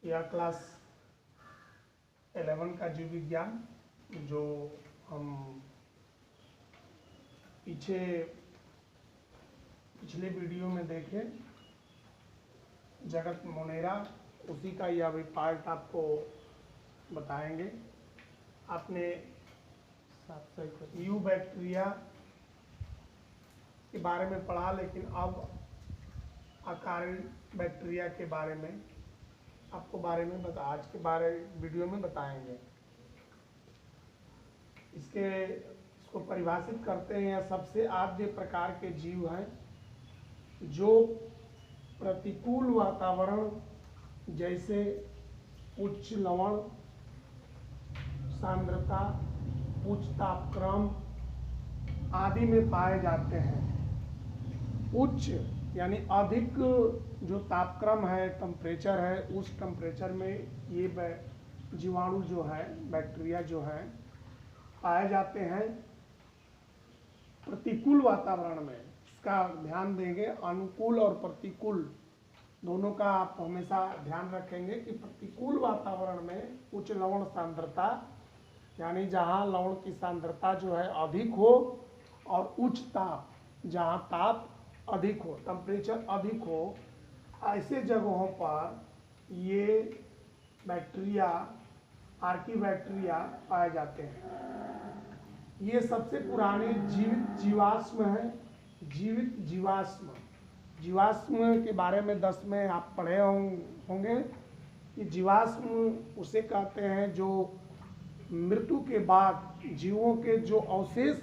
यह क्लास 11 का जीव विज्ञान जो हम पिछले वीडियो में देखे जगत मोनेरा, उसी का यह भी पार्ट आपको बताएंगे। आपने यू बैक्टीरिया के बारे में पढ़ा, लेकिन अब अकार्य बैक्टीरिया के बारे में आज के वीडियो में बताएंगे। इसको परिभाषित करते हैं। सबसे आद्य प्रकार के जीव हैं जो प्रतिकूल वातावरण जैसे उच्च लवण सांद्रता, उच्च तापक्रम आदि में पाए जाते हैं। उच्च यानी अधिक जो तापक्रम है, टेम्परेचर है, उस टेम्परेचर में ये जीवाणु जो है, बैक्टीरिया जो है, पाए जाते हैं। प्रतिकूल वातावरण में, इसका ध्यान देंगे, अनुकूल और प्रतिकूल दोनों का आप हमेशा ध्यान रखेंगे कि प्रतिकूल वातावरण में उच्च लवण सांद्रता यानी जहाँ लवण की सांद्रता जो है अधिक हो, और उच्च ताप जहाँ ताप अधिक हो, टेम्परेचर अधिक हो, ऐसे जगहों पर ये बैक्टीरिया, आर्की बैक्टीरिया पाए जाते हैं। ये सबसे पुराने जीवित जीवाश्म हैं। जीवित जीवाश्म के बारे में 10 में आप पढ़े होंगे कि जीवाश्म उसे कहते हैं जो मृत्यु के बाद जीवों के जो अवशेष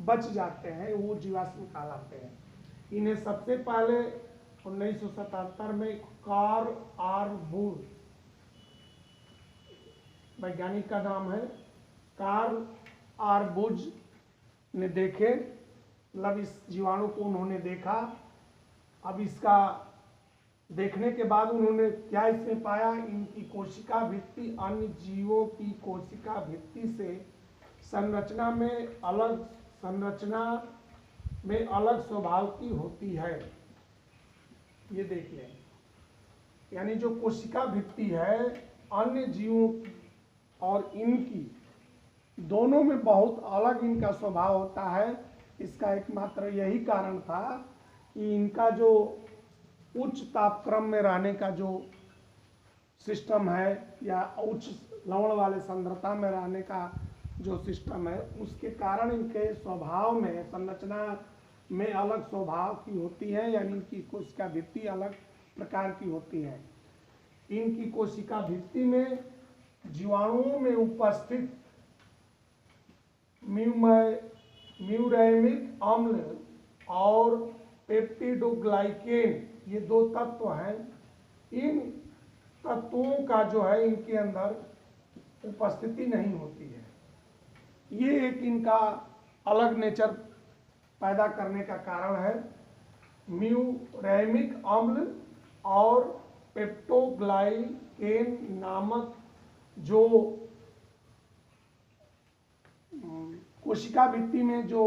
बच जाते हैं वो जीवाश्म कहलाते हैं। इन्हें सबसे पहले 1977 में कार्ल आर बूर, वैज्ञानिक का नाम है, कार्ल आर बुज ने देखे, मतलब इस जीवाणु को उन्होंने देखा। अब इसका देखने के बाद उन्होंने क्या इसमें पाया, इनकी कोशिका भित्ति अन्य जीवों की कोशिका भित्ति से संरचना में अलग स्वभाव की होती है। ये देखिए, यानी जो कोशिका भित्ति है अन्य जीवों की और इनकी दोनों में बहुत अलग इनका स्वभाव होता है। इसका एकमात्र यही कारण था कि इनका जो उच्च तापक्रम में रहने का जो सिस्टम है या उच्च लवण वाले सांद्रता में रहने का जो सिस्टम है, उसके कारण इनके स्वभाव में, संरचना में अलग स्वभाव की होती है, यानी इनकी कोशिका भित्ति अलग प्रकार की होती है। इनकी कोशिका भित्ति में जीवाणुओं में उपस्थित म्यूरेमिक अम्ल और पेप्टिडोग्लाइकेन, ये 2 तत्व हैं। इन तत्वों का जो है इनके अंदर उपस्थिति नहीं होती है। ये एक इनका अलग नेचर पैदा करने का कारण है। म्यूरेमिक अम्ल और पेप्टोग्लाइकेन नामक जो कोशिका भित्ति में जो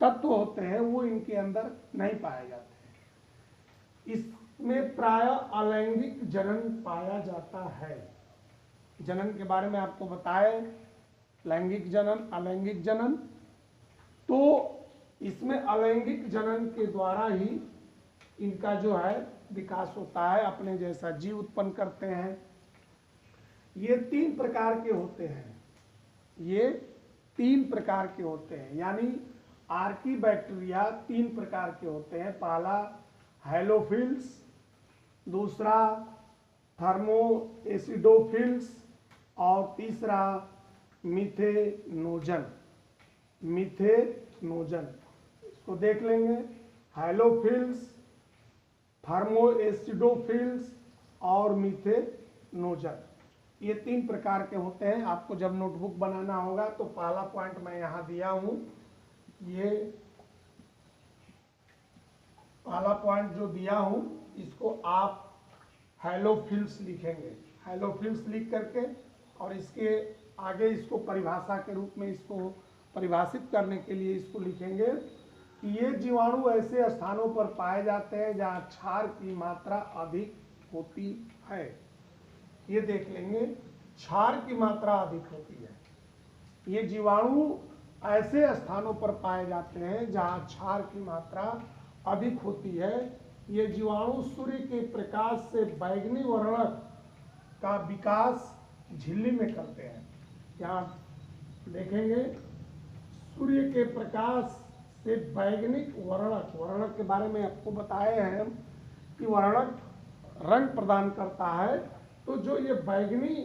तत्व होते हैं वो इनके अंदर नहीं पाए जाते हैं। इसमें प्रायः अलैंगिक जनन पाया जाता है। जनन के बारे में आपको बताएं, लैंगिक जनन, अलैंगिक जनन। तो इसमें अलैंगिक जनन के द्वारा ही इनका जो है विकास होता है, अपने जैसा जीव उत्पन्न करते हैं। ये 3 प्रकार के होते हैं। ये 3 प्रकार के होते हैं, यानी आर्की बैक्टीरिया 3 प्रकार के होते हैं। पहला हैलोफिल्स, दूसरा थर्मोएसिडोफिल्स और तीसरा मिथेनोजन। इसको देख लेंगे। हैलोफिल्स, थर्मोएसिडोफिल्स और मिथेनोजन, ये 3 प्रकार के होते हैं। आपको जब नोटबुक बनाना होगा तो पहला पॉइंट मैं यहाँ दिया हूँ। ये पहला पॉइंट जो दिया हूँ, इसको आप हैलोफिल्स लिखेंगे। हैलोफिल्स लिख करके और इसके आगे इसको परिभाषा के रूप में इसको परिभाषित करने के लिए इसको लिखेंगे कि ये जीवाणु ऐसे स्थानों पर पाए जाते हैं जहाँ क्षार की मात्रा अधिक होती है। ये देख लेंगे, क्षार की मात्रा अधिक होती है। ये जीवाणु ऐसे स्थानों पर पाए जाते हैं जहाँ क्षार की मात्रा अधिक होती है। ये जीवाणु सूर्य के प्रकाश से बैंगनी वर्णक का विकास झिल्ली में करते हैं। यहाँ देखेंगे, सूर्य के प्रकाश से बैंगनी वर्णक, वर्णक के बारे में आपको बताए हैं कि वर्णक रंग प्रदान करता है। तो जो ये बैंगनी,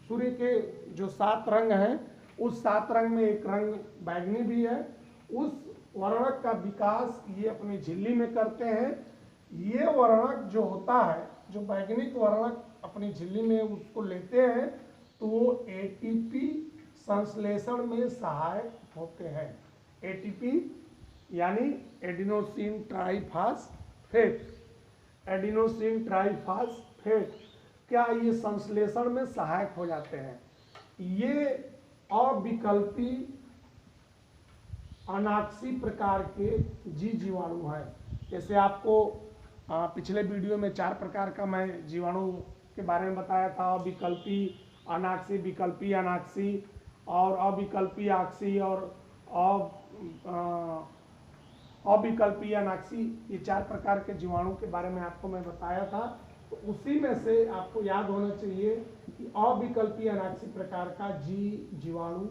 सूर्य के जो 7 रंग हैं, उस 7 रंग में एक रंग बैंगनी भी है। उस वर्णक का विकास ये अपनी झिल्ली में करते हैं। ये वर्णक जो होता है, जो बैंगनी वर्णक अपनी झिल्ली में उसको लेते हैं, तो वो एटीपी संश्लेषण में सहायक होते हैं। एटीपी यानी एडिनोसिन ट्राइफास्फेट, एडिनोसिन ट्राइफास्फेट, क्या ये संश्लेषण में सहायक हो जाते हैं। ये अविकल्पी अनाक्सी प्रकार के जीवाणु हैं। जैसे आपको पिछले वीडियो में 4 प्रकार का मैं जीवाणु के बारे में बताया था, अविकल्पी अनाक्सी, विकल्पी अनाक्सी और अविकल्पी आक्सी और अविकल्पी अनाक्सी। ये 4 प्रकार के जीवाणु के बारे में आपको मैं बताया था। तो उसी में से आपको याद होना चाहिए कि अविकल्पी अनाक्सी प्रकार का जीवाणु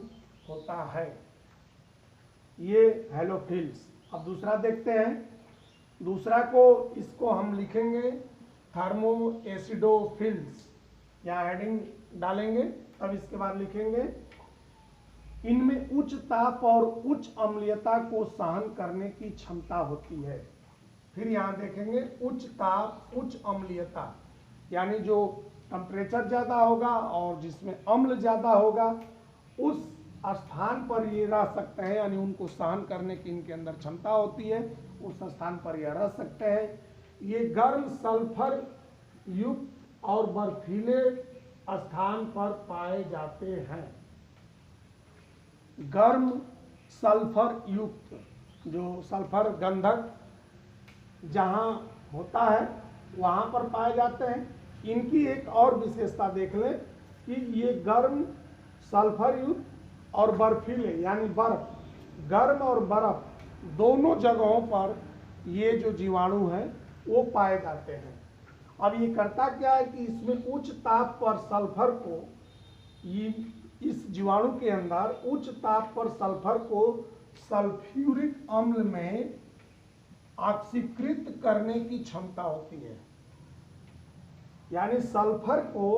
होता है, ये हेलोफिल्स। अब दूसरा देखते हैं। दूसरा को, इसको हम लिखेंगे थर्मोएसिडोफिल्स। यहाँ हेडिंग डालेंगे, तब इसके बाद लिखेंगे, इनमें उच्च ताप और उच्च अम्लीयता को सहन करने की क्षमता होती है। फिर यहाँ देखेंगे उच्च ताप उच्च अम्लीयता, यानी जो टेम्परेचर ज़्यादा होगा और जिसमें अम्ल ज़्यादा होगा, उस स्थान पर ये रह सकते हैं, यानी उनको सहन करने की इनके अंदर क्षमता होती है, उस स्थान पर ये रह सकते हैं। ये गर्म सल्फर युक्त और बर्फीले स्थान पर पाए जाते हैं। गर्म सल्फर युक्त, जो सल्फर गंधक जहाँ होता है वहाँ पर पाए जाते हैं। इनकी एक और विशेषता देख लें कि ये गर्म सल्फर युक्त और बर्फीले यानी बर्फ, गर्म और बर्फ दोनों जगहों पर ये जो जीवाणु हैं वो पाए जाते हैं। अब ये करता क्या है कि इसमें उच्च ताप पर सल्फर को, इस जीवाणु के अंदर उच्च ताप पर सल्फर को सल्फ्यूरिक अम्ल में ऑक्सीकृत करने की क्षमता होती है। यानी सल्फर को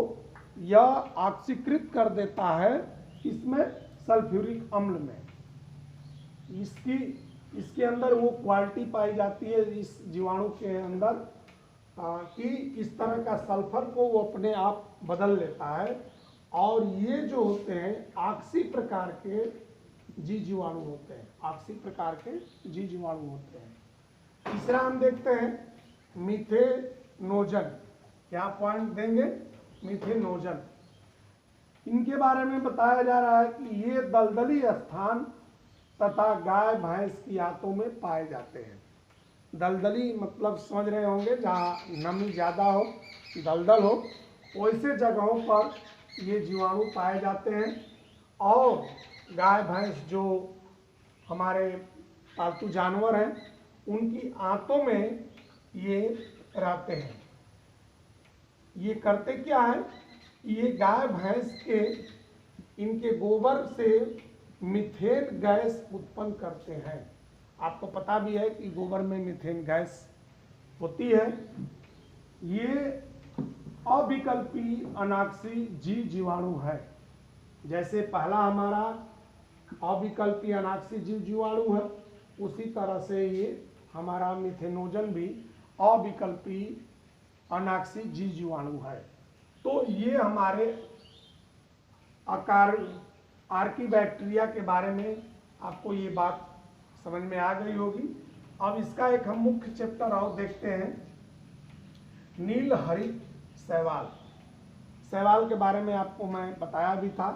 यह ऑक्सीकृत कर देता है इसमें, सल्फ्यूरिक अम्ल में। इसके अंदर वो क्वालिटी पाई जाती है इस जीवाणु के अंदर कि इस तरह का सल्फर को वो अपने आप बदल लेता है। और ये जो होते हैं ऑक्सी प्रकार के जीवाणु होते हैं, ऑक्सी प्रकार के जीवाणु होते हैं। तीसरा हम देखते हैं मीथेनोजन। क्या पॉइंट देंगे, मीथेनोजन। इनके बारे में बताया जा रहा है कि ये दलदली स्थान तथा गाय भैंस की आंतों में पाए जाते हैं। दलदली मतलब समझ रहे होंगे, जहाँ नमी ज़्यादा हो, दलदल हो, वैसे जगहों पर ये जीवाणु पाए जाते हैं। और गाय भैंस जो हमारे पालतू जानवर हैं, उनकी आंतों में ये रहते हैं। ये करते क्या है, ये गाय भैंस के इनके गोबर से मीथेन गैस उत्पन्न करते हैं। आपको पता भी है कि गोबर में मीथेन गैस होती है। ये अविकल्पी अनाक्सी जीवाणु है। जैसे पहला हमारा अविकल्पी अनाक्सी जीवाणु है, उसी तरह से ये हमारा मीथेनोजन भी अविकल्पी अनाक्सी जीवाणु है। तो ये हमारे आर्कीबैक्टीरिया के बारे में आपको ये बात समझ में आ गई होगी। अब इसका एक हम मुख्य चैप्टर और देखते हैं, नील हरित शैवाल। शैवाल के बारे में आपको मैं बताया भी था।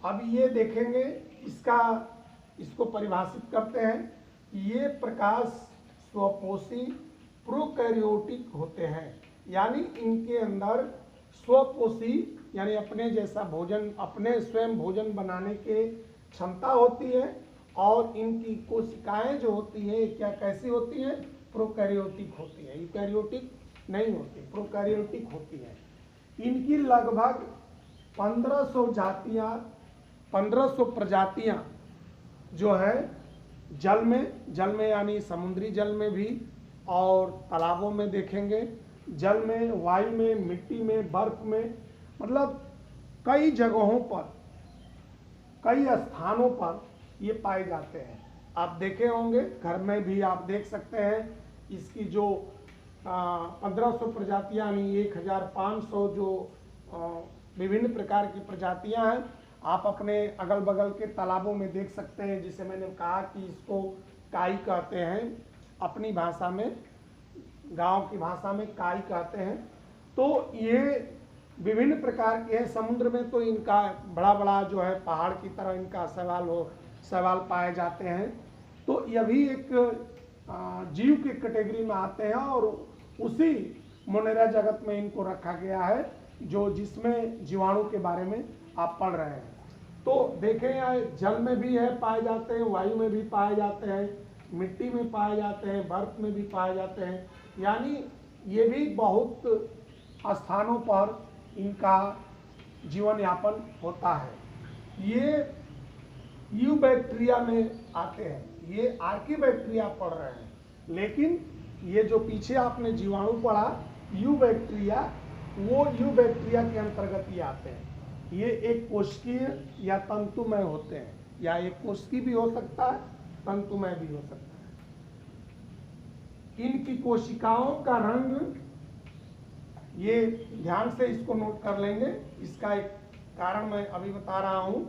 अब ये देखेंगे, इसको परिभाषित करते हैं कि ये प्रकाश स्वपोषी प्रोकैरियोटिक होते हैं, यानी इनके अंदर स्वपोषी यानी अपने जैसा भोजन, अपने स्वयं भोजन बनाने के क्षमता होती है, और इनकी कोशिकाएं जो होती हैं क्या कैसी होती हैं, प्रोकैरियोटिक होती है, यूकैरियोटिक नहीं होती, प्रोकैरियोटिक होती है। इनकी लगभग 1500 जातियां, 1500 प्रजातियां जो है जल में यानी समुद्री जल में भी, और तालाबों में देखेंगे, जल में, वायु में, मिट्टी में, बर्फ में, मतलब कई जगहों पर, कई स्थानों पर ये पाए जाते हैं। आप देखे होंगे, घर में भी आप देख सकते हैं। इसकी जो 1500 प्रजातियां यानी 1500 जो विभिन्न प्रकार की प्रजातियां हैं, आप अपने अगल बगल के तालाबों में देख सकते हैं। जिसे मैंने कहा कि इसको काई कहते हैं, अपनी भाषा में, गांव की भाषा में काई कहते हैं। तो ये विभिन्न प्रकार के हैं। समुद्र में तो इनका बड़ा बड़ा जो है पहाड़ की तरह इनका शैवाल पाए जाते हैं। तो यह भी एक जीव की कैटेगरी में आते हैं, और उसी मोनेरा जगत में इनको रखा गया है जो जिसमें जीवाणु के बारे में आप पढ़ रहे हैं। तो देखें यहाँ जल में भी है, पाए जाते हैं, वायु में भी पाए जाते हैं, मिट्टी में पाए जाते हैं, बर्फ में भी पाए जाते हैं, यानी ये भी बहुत स्थानों पर इनका जीवन यापन होता है। ये यूबैक्टीरिया में आते हैं, ये आर्कीबैक्टीरिया पढ़ रहे हैं, लेकिन ये जो पीछे आपने जीवाणु पढ़ा यूबैक्टीरिया, वो यूबैक्टीरिया के अंतर्गत ये आते हैं। ये एक कोशिकीय या तंतुमय होते हैं, या एक कोशिकी भी हो सकता है, तंतुमय भी हो सकता है। इनकी कोशिकाओं का रंग, ये ध्यान से इसको नोट कर लेंगे, इसका एक कारण मैं अभी बता रहा हूं।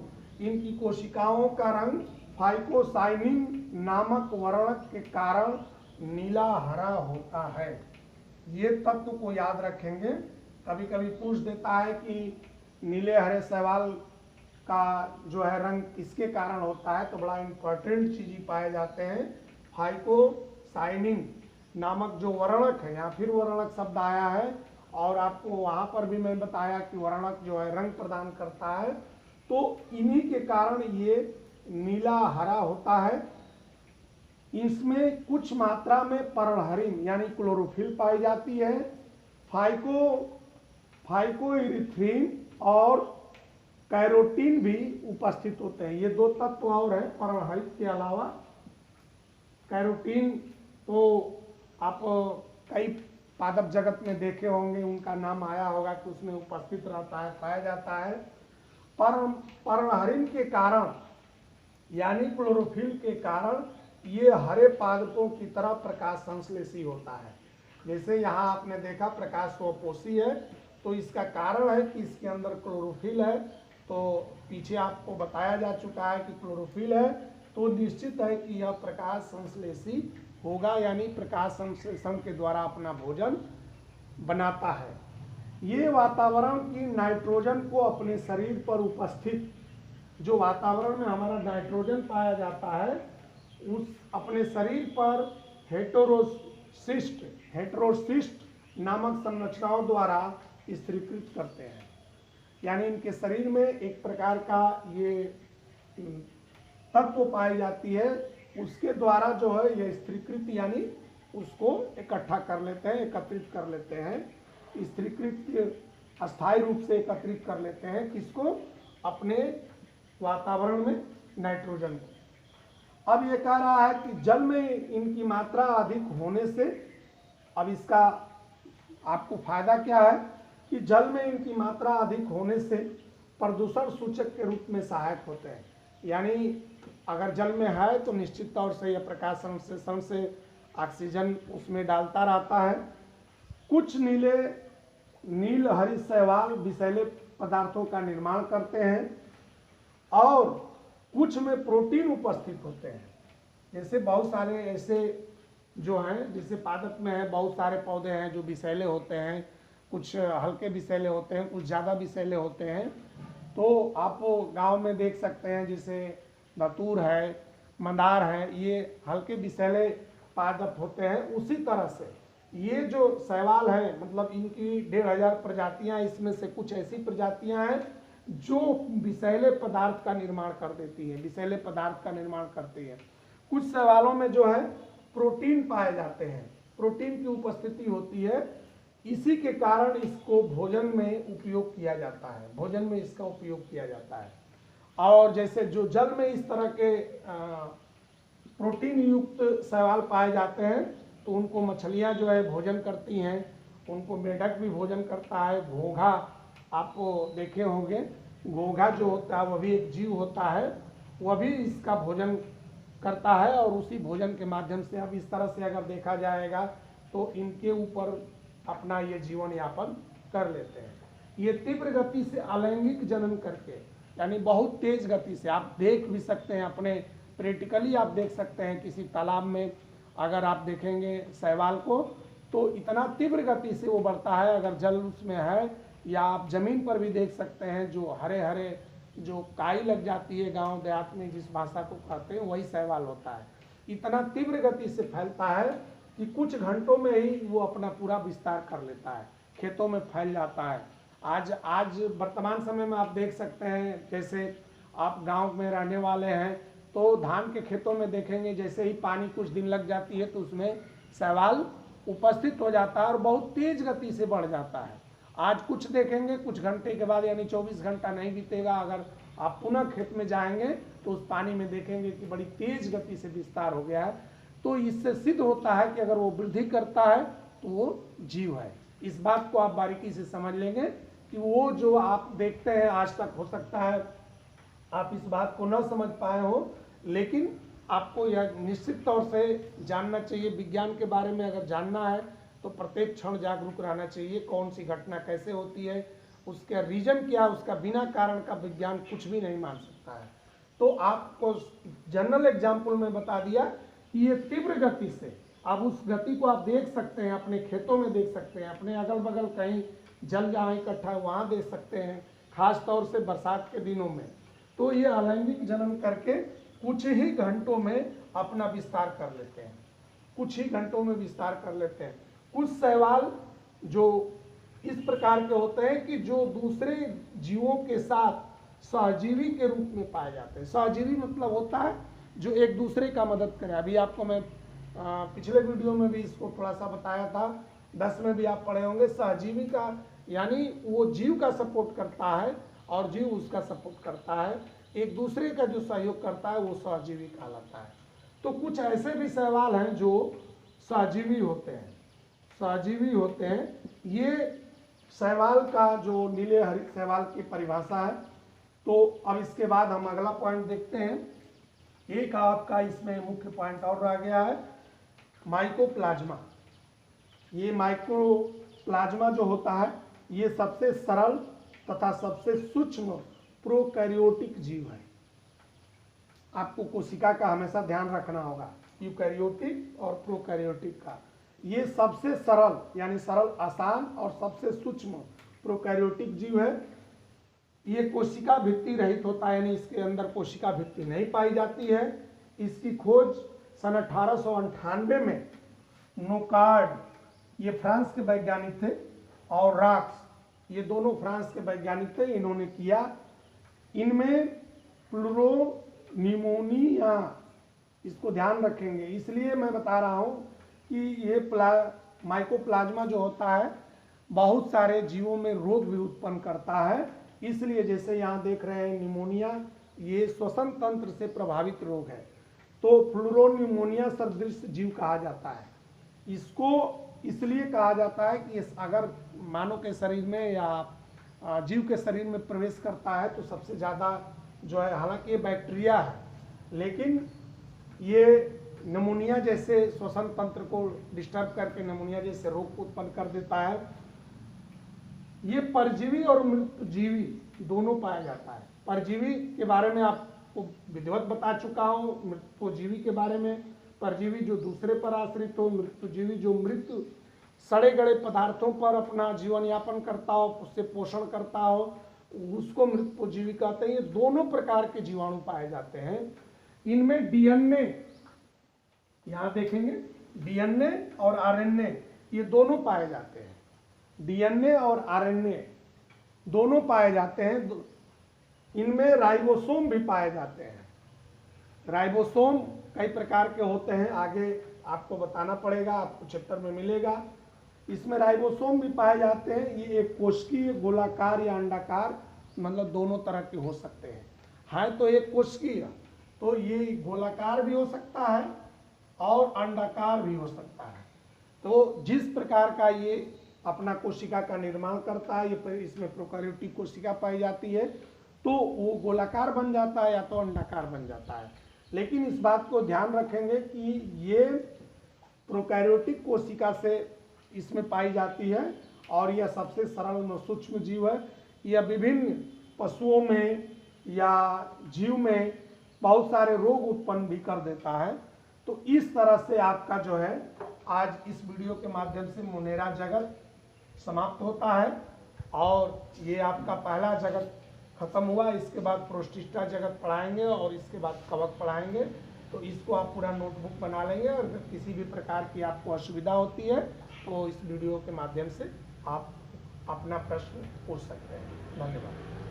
इनकी कोशिकाओं का रंग फाइकोसाइनिन नामक वर्णक के कारण नीला हरा होता है। ये तत्व को याद रखेंगे। कभी कभी पूछ देता है कि नीले हरे शैवाल का जो है रंग किसके कारण होता है, तो बड़ा इंपॉर्टेंट चीज ही पाए जाते हैं। फाइकोसाइनिन नामक जो वर्णक है, यहाँ फिर वर्णक शब्द आया है, और आपको वहां पर भी मैं बताया कि वर्णक जो है रंग प्रदान करता है। तो इन्हीं के कारण ये नीला हरा होता है। इसमें कुछ मात्रा में पर्णहरिण यानी क्लोरोफिल पाई जाती है। फाइकोइरिथ्रिन और कैरोटीन भी उपस्थित होते हैं। ये दो तत्व और हैं पर्णहरित के अलावा। कैरोटीन तो आप कई पादप जगत में देखे होंगे, उनका नाम आया होगा कि उसमें उपस्थित रहता है, पाया जाता है। पर्णहरिण के कारण यानी क्लोरोफिल के कारण ये हरे पादपों की तरह प्रकाश संश्लेषी होता है। जैसे यहाँ आपने देखा प्रकाश स्वपोषी है, तो इसका कारण है कि इसके अंदर क्लोरोफिल है। तो पीछे आपको बताया जा चुका है कि क्लोरोफिल है, तो निश्चित है कि यह प्रकाश संश्लेषी होगा, यानी प्रकाश संश्लेषण के द्वारा अपना भोजन बनाता है। ये वातावरण की नाइट्रोजन को अपने शरीर पर उपस्थित, जो वातावरण में हमारा नाइट्रोजन पाया जाता है, उस अपने शरीर पर हेटेरोसिस्ट नामक संरचनाओं द्वारा स्थिरीकृत करते हैं। यानी इनके शरीर में एक प्रकार का ये तत्व पाई जाती है, उसके द्वारा जो है ये स्थिरीकृत यानी उसको इकट्ठा कर लेते हैं, एकत्रित कर लेते हैं, स्थिरीकृत अस्थायी रूप से एकत्रित कर लेते हैं। किसको? अपने वातावरण में नाइट्रोजन को। अब ये कह रहा है कि जल में इनकी मात्रा अधिक होने से, अब इसका आपको फायदा क्या है कि जल में इनकी मात्रा अधिक होने से प्रदूषण सूचक के रूप में सहायक होते हैं। यानी अगर जल में है तो निश्चित तौर से यह प्रकाश संश्लेषण से ऑक्सीजन उसमें डालता रहता है। कुछ नील हरी शैवाल विषैले पदार्थों का निर्माण करते हैं, और कुछ में प्रोटीन उपस्थित होते हैं। जैसे बहुत सारे ऐसे जो हैं, जैसे पादप में है, बहुत सारे पौधे हैं जो विषैले होते हैं, कुछ हल्के विषैले होते हैं, कुछ ज़्यादा विषैले होते हैं। तो आप गांव में देख सकते हैं, जैसे धतूर है, मंदार है, ये हल्के विषैले पादप होते हैं। उसी तरह से ये जो शैवाल है मतलब इनकी 1500 प्रजातियां, इसमें से कुछ ऐसी प्रजातियां हैं जो विषैले पदार्थ का निर्माण कर देती है, विषैले पदार्थ का निर्माण करती है। कुछ शैवालों में जो है प्रोटीन पाए जाते हैं, प्रोटीन की उपस्थिति होती है, इसी के कारण इसको भोजन में उपयोग किया जाता है, भोजन में इसका उपयोग किया जाता है। और जैसे जो जल में इस तरह के प्रोटीन युक्त शैवाल पाए जाते हैं तो उनको मछलियां जो है भोजन करती हैं, उनको मेढक भी भोजन करता है, घोंघा आप देखे होंगे, घोंघा जो होता है वह भी एक जीव होता है, वह भी इसका भोजन करता है और उसी भोजन के माध्यम से अब इस तरह से अगर देखा जाएगा तो इनके ऊपर अपना ये जीवन यापन कर लेते हैं। ये तीव्र गति से अलैंगिक जनन करके, यानी बहुत तेज गति से, आप देख भी सकते हैं अपने प्रैक्टिकली आप देख सकते हैं किसी तालाब में अगर आप देखेंगे शैवाल को तो इतना तीव्र गति से वो बढ़ता है, अगर जल उसमें है, या आप जमीन पर भी देख सकते हैं जो हरे हरे जो काई लग जाती है गांव देहात में जिस भाषा को कहते हैं वही शैवाल होता है। इतना तीव्र गति से फैलता है कि कुछ घंटों में ही वो अपना पूरा विस्तार कर लेता है, खेतों में फैल जाता है। आज वर्तमान समय में आप देख सकते हैं, जैसे आप गांव में रहने वाले हैं तो धान के खेतों में देखेंगे जैसे ही पानी कुछ दिन लग जाती है तो उसमें शैवाल उपस्थित हो जाता है और बहुत तेज गति से बढ़ जाता है। आज कुछ देखेंगे कुछ घंटे के बाद, यानी 24 घंटा नहीं बीतेगा, अगर आप पुनः खेत में जाएंगे तो उस पानी में देखेंगे कि बड़ी तेज गति से विस्तार हो गया है। तो इससे सिद्ध होता है कि अगर वो वृद्धि करता है तो वो जीव है। इस बात को आप बारीकी से समझ लेंगे कि वो जो आप देखते हैं, आज तक हो सकता है आप इस बात को न समझ पाए हो, लेकिन आपको यह निश्चित तौर से जानना चाहिए। विज्ञान के बारे में अगर जानना है तो प्रत्येक क्षण जागरूक रहना चाहिए, कौन सी घटना कैसे होती है, उसका रीजन क्या है, उसका बिना कारण का विज्ञान कुछ भी नहीं मान सकता है। तो आपको जनरल एग्जाम्पल में बता दिया कि ये तीव्र गति से, अब उस गति को आप देख सकते हैं, अपने खेतों में देख सकते हैं, अपने अगल बगल कहीं जल जहाँ इकट्ठा है वहाँ देख सकते हैं, खास तौर से बरसात के दिनों में। तो ये अलैंगिक जनन करके कुछ ही घंटों में अपना विस्तार कर लेते हैं, कुछ ही घंटों में विस्तार कर लेते हैं। कुछ शैवाल जो इस प्रकार के होते हैं कि जो दूसरे जीवों के साथ सहजीवी के रूप में पाए जाते हैं। सहजीवी मतलब होता है जो एक दूसरे का मदद करे। अभी आपको मैं पिछले वीडियो में भी इसको थोड़ा सा बताया था, 10 में भी आप पढ़े होंगे। सहजीवी का यानी वो जीव का सपोर्ट करता है और जीव उसका सपोर्ट करता है, एक दूसरे का जो सहयोग करता है वो सहजीवी कहलाता है। तो कुछ ऐसे भी शैवाल हैं जो सहजीवी होते हैं, सहजीवी होते हैं। ये शैवाल का जो नीले हरित शैवाल की परिभाषा है। तो अब इसके बाद हम अगला पॉइंट देखते हैं। एक आपका इसमें मुख्य पॉइंट और रह गया है, माइकोप्लाज्मा। ये माइकोप्लाज्मा जो होता है ये सबसे सरल तथा सबसे सूक्ष्म प्रोकैरियोटिक जीव है। आपको कोशिका का हमेशा ध्यान रखना होगा, यूकैरियोटिक और प्रोकैरियोटिक का। ये सबसे सरल यानी सरल आसान और सबसे सूक्ष्म प्रोकैरियोटिक जीव है। ये कोशिका भित्ति रहित होता है, यानी इसके अंदर कोशिका भित्ति नहीं पाई जाती है। इसकी खोज सन 1898 में नोकार्ड, ये फ्रांस के वैज्ञानिक थे, और रॉक्स, ये दोनों फ्रांस के वैज्ञानिक थे, इन्होंने किया। इनमें प्लूरोनिमोनिया, इसको ध्यान रखेंगे, इसलिए मैं बता रहा हूँ कि ये माइकोप्लाज्मा जो होता है बहुत सारे जीवों में रोग भी उत्पन्न करता है। इसलिए जैसे यहाँ देख रहे हैं निमोनिया, ये श्वसन तंत्र से प्रभावित रोग है, तो फ्लूरोनिमोनिया सदृश जीव कहा जाता है। इसको इसलिए कहा जाता है कि अगर मानव के शरीर में या जीव के शरीर में प्रवेश करता है तो सबसे ज़्यादा जो है, हालांकि ये बैक्टीरिया है लेकिन ये निमोनिया जैसे श्वसन तंत्र को डिस्टर्ब करके निमोनिया जैसे रोग को उत्पन्न कर देता है। ये परजीवी और मृतजीवी दोनों पाया जाता है। परजीवी के बारे में आपको विधिवत बता चुका हूँ, मृतजीवी के बारे में, परजीवी जो दूसरे पर आश्रित हो, मृतजीवी जो मृत सड़े गड़े पदार्थों पर अपना जीवन यापन करता हो, उससे पोषण करता हो, उसको मृतजीवी कहते हैं। ये दोनों प्रकार के जीवाणु पाए जाते हैं। इनमें डीएनए, यहाँ देखेंगे डीएनए और आरएनए, ये दोनों पाए जाते हैं, डीएनए और आरएनए दोनों पाए जाते हैं। इनमें राइबोसोम भी पाए जाते हैं। राइबोसोम कई प्रकार के होते हैं, आगे आपको बताना पड़ेगा, आपको चैप्टर में मिलेगा। इसमें राइबोसोम भी पाए जाते हैं। ये एक कोशिकीय, गोलाकार या अंडाकार, मतलब दोनों तरह के हो सकते हैं तो एक कोशिकीय, तो ये गोलाकार भी हो सकता है और अंडाकार भी हो सकता है। तो जिस प्रकार का ये अपना कोशिका का निर्माण करता है, ये इसमें प्रोकैरियोटिक कोशिका पाई जाती है, तो वो गोलाकार बन जाता है या तो अंडाकार बन जाता है। लेकिन इस बात को ध्यान रखेंगे कि ये प्रोकैरियोटिक कोशिका से इसमें पाई जाती है और यह सबसे सरल और सूक्ष्म जीव है। यह विभिन्न पशुओं में या जीव में बहुत सारे रोग उत्पन्न भी कर देता है। तो इस तरह से आपका जो है आज इस वीडियो के माध्यम से मोनेरा जगत समाप्त होता है और ये आपका पहला जगत खत्म हुआ। इसके बाद प्रोस्टिस्टा जगत पढ़ाएंगे और इसके बाद कवक पढ़ाएंगे। तो इसको आप पूरा नोटबुक बना लेंगे और अगर किसी भी प्रकार की आपको असुविधा होती है तो इस वीडियो के माध्यम से आप अपना प्रश्न पूछ सकते हैं। धन्यवाद।